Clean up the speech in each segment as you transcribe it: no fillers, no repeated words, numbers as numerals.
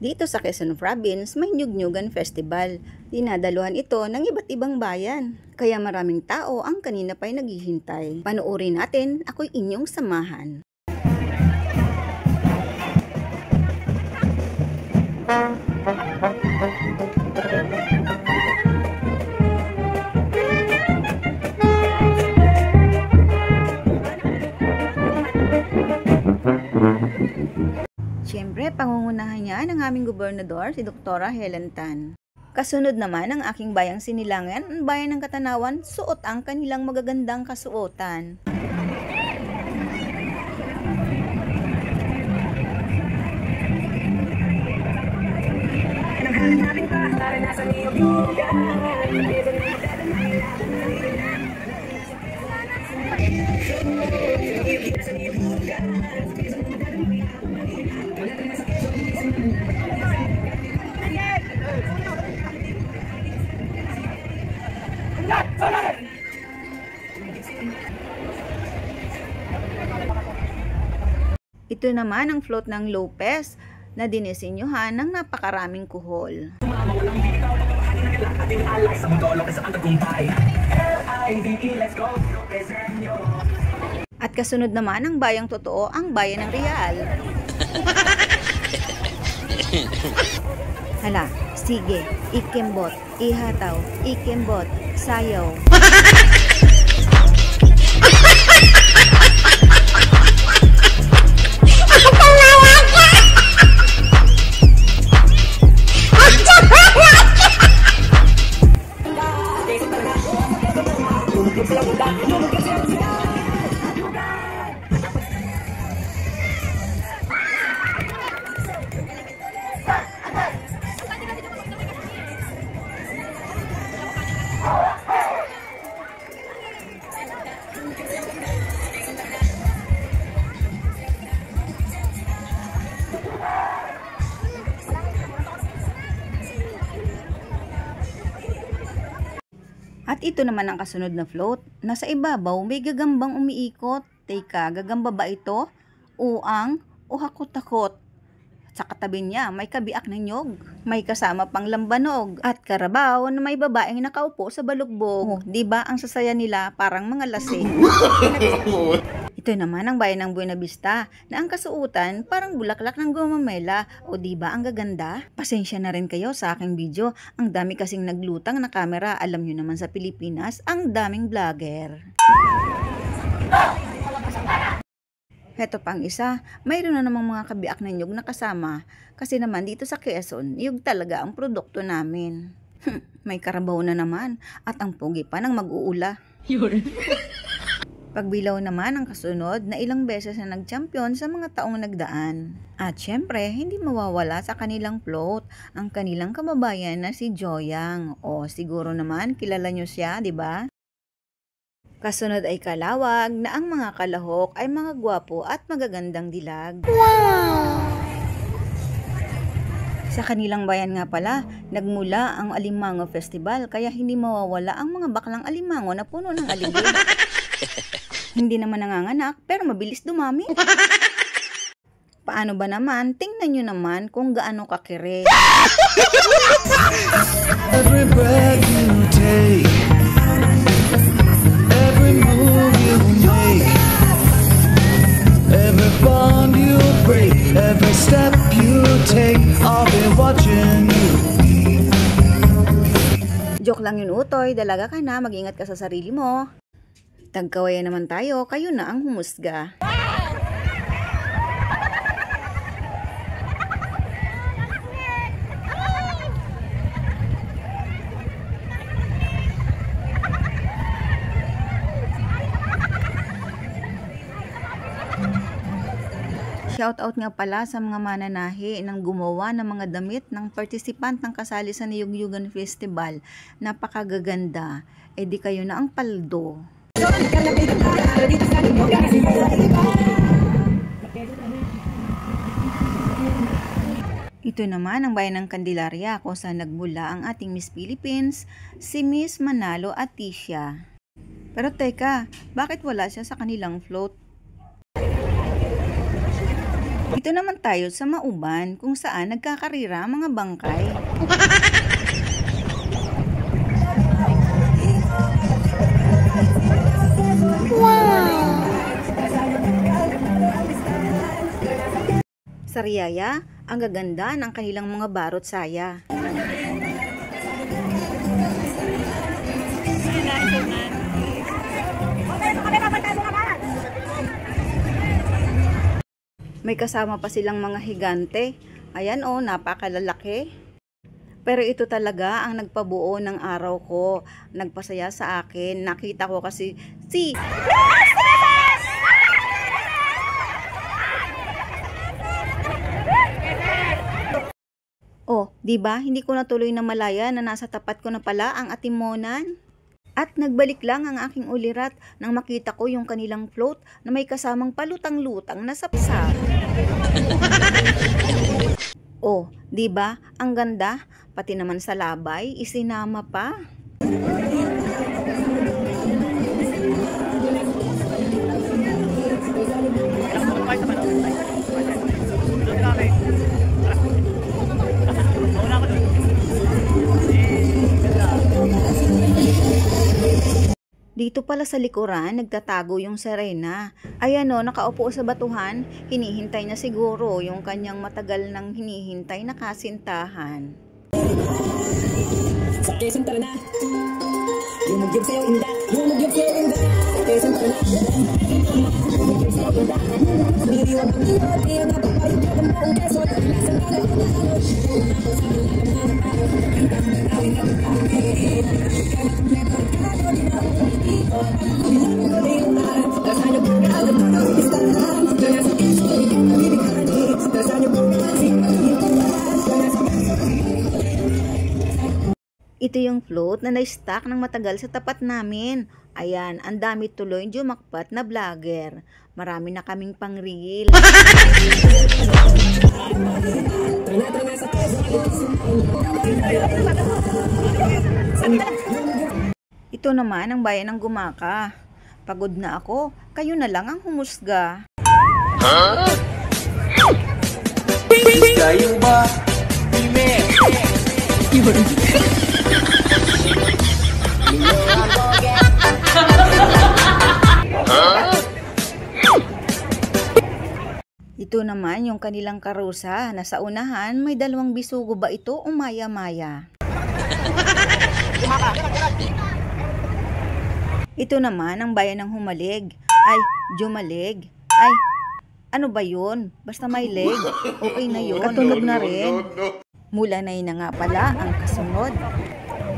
Dito sa Quezon Province, may Nyug-Nyugan Festival. Dinadaluhan ito ng iba't ibang bayan. Kaya maraming tao ang kanina pa'y naghihintay. Panoorin natin, ako'y inyong samahan. Siyempre, pangungunahan niya ng aming gobernador, si Dr. Helen Tan. Kasunod naman ang aking bayang Sinilangan, ang bayan ng Katanawan, suot ang kanilang magagandang kasuotan. Ito naman ang float ng Lopez na dinisenyohan ng napakaraming kuhol. At kasunod naman ang bayang totoo, ang bayan ng Real. Hala, sige, ikembot, ihataw, ikembot, sayaw. At ito naman ang kasunod na float. Nasa ibabaw may gagambang umiikot. Teka, gagamba ba ito? Uang o hakot-hakot? Sa katabi niya may kabiak na nyog. May kasama pang lambanog. At karabaw na may babaeng nakaupo sa balugbog. Diba ang sasaya nila parang mga lasing? Ito naman ang bayan ng Buena Vista na ang kasuotan parang bulaklak ng gumamela. O diba ang gaganda? Pasensya na rin kayo sa aking video. Ang dami kasing naglutang na kamera. Alam nyo naman sa Pilipinas, ang daming vlogger. Heto pang isa, mayroon na namang mga kabiak na nyug na kasama. Kasi naman dito sa Quezon, nyug talaga ang produkto namin. May karabaw na naman at ang pogi pa ng mag-uula. Pagbilaw naman ang kasunod na ilang beses na nag-champion sa mga taong nagdaan. At syempre, hindi mawawala sa kanilang float ang kanilang kababayan na si Joyang. O siguro naman kilala nyo siya, di ba? Kasunod ay Kalawag na ang mga kalahok ay mga gwapo at magagandang dilag. Wow! Sa kanilang bayan nga pala, nagmula ang Alimango Festival kaya hindi mawawala ang mga baklang alimango na puno ng aligid. Hindi naman nanganganak pero mabilis dumami. Paano ba naman? Tingnan nyo naman kung gaano kakire. Every breath you take, every move you make, every bond you break, every step you take, I'll be watching you. Joke lang yun, Utoy. Dalaga ka na, mag-ingat ka sa sarili mo. Tagkawayan naman tayo, kayo na ang humusga. Shoutout nga pala sa mga mananahi ng gumawa ng mga damit ng participant ng kasali sa Nyug-Nyugan Festival. Napakagaganda. E di kayo na ang paldo. Ito naman ang bayan ng Candelaria kung saan nagmula ang ating Miss Philippines, si Miss Manalo Atisha. Pero teka, bakit wala siya sa kanilang float? Dito naman tayo sa Mauban kung saan nagkakarira ang mga bangkay. Sa Riyaya, ang gaganda ng kanilang mga barot saya. May kasama pa silang mga higante. Ayan oh, napakalalaki. Pero ito talaga ang nagpabuo ng araw ko. Nagpasaya sa akin. Nakita ko kasi si Oh, 'di ba? Hindi ko natuloy na malaya na nasa tapat ko na pala ang atimonan. At nagbalik lang ang aking ulirat nang makita ko yung kanilang float na may kasamang palutang-lutang na sapsap. Oh, 'di ba? Ang ganda, pati naman sa labay isinama pa. Dito pala sa likuran, nagtatago yung Serena. Ayan o, nakaupo sa batuhan, hinihintay na siguro yung kanyang matagal nang hinihintay na kasintahan. Sa Quezon tara na, yung mag-give sa'yo inda, yung mag-give sa'yo inda. Sa Quezon tara na, yung mag-give sa'yo inda. Biniwan ang hirot, iyan na papalit ka ng buong Quezon. Lasang ka na, ito yung float na na-stack ng matagal sa tapat namin. Ayan, ang dami tuloy jumakpat na vlogger. Marami na kaming pang-reel. Ito naman ang bayan ng Gumaka. Pagod na ako, kayo na lang ang humusga. Kayo ba? Ime! Ito naman yung kanilang karusa na sa unahan may dalawang bisugo ba ito o maya-maya. Ito naman ang bayan ng Humalig. Ay, Jumalig. Ay, ano ba yun? Basta may leg. Okay na yun. Katunog na rin. Mula na yun na nga pala ang kasunod.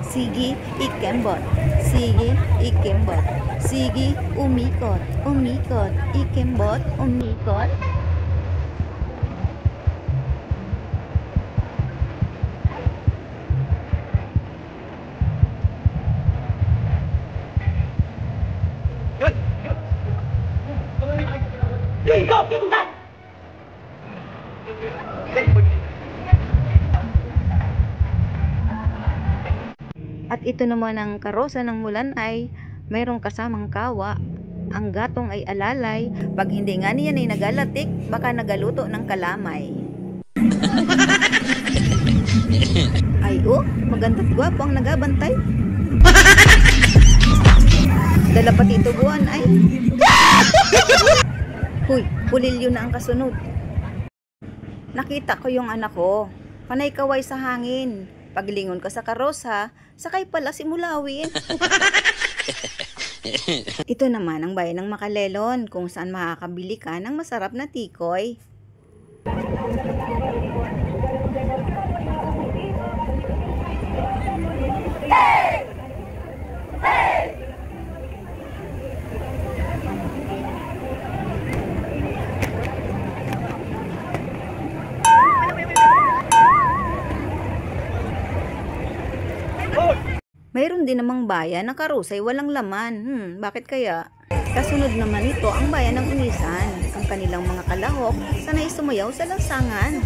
Sige, ikembot. Sige, ikembot. Sige, umikot. Umikot. Ikembot. Umikot. At ito naman ang karosa ng Mulanay, mayroong kasamang kawa. Ang gatong ay alalay, pag hindi nga niyan ay nagalatik, baka nagaluto ng kalamay. Ay oh, maganda't gwapo ang nagabantay. Dala pati ito buwan ay. Huy, pulilyo na ang kasunod. Nakita ko yung anak ko, panay kaway sa hangin. Paglingon ko sa karosa, sakay pala si Mulawin. Ito naman ang bayan ng Makalelon, kung saan makakabili ka ng masarap na tikoy. Mayroon din namang bayan na karusay walang laman. Bakit kaya? Kasunod naman ito ang bayan ng Unisan. Ang kanilang mga kalahok sanay sumayaw sa lansangan.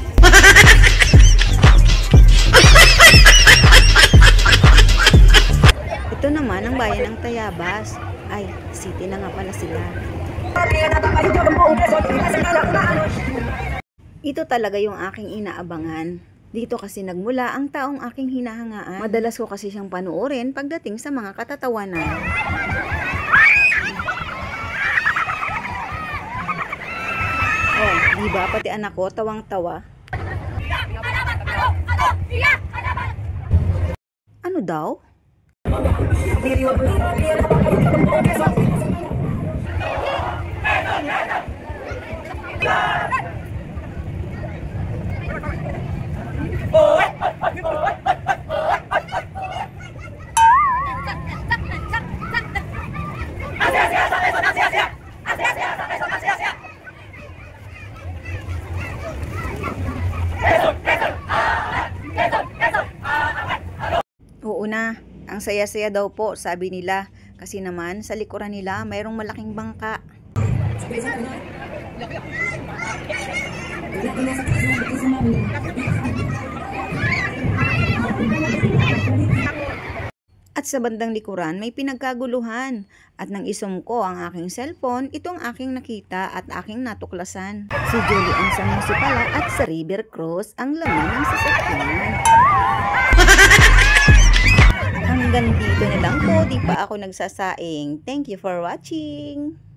Ito naman ang bayan ng Tayabas. Ay, city na nga pala sila. Ito talaga yung aking inaabangan. Dito kasi nagmula ang taong aking hinahangaan. Madalas ko kasi siyang panuorin pagdating sa mga katatawanan. Oh, diba pati anak ko tawang-tawa? Ano daw? Oo na, ang saya-saya daw po, sabi nila. Kasi naman, sa likuran nila, mayroong malaking bangka. At sa bandang likuran, may pinagkaguluhan. At nang isum ko ang aking cellphone, itong aking nakita at aking natuklasan. Si Julian sa Musipala at sa River Cross ang laman ng sasakyan. Hanggang dito na lang po, di pa ako nagsasaing. Thank you for watching!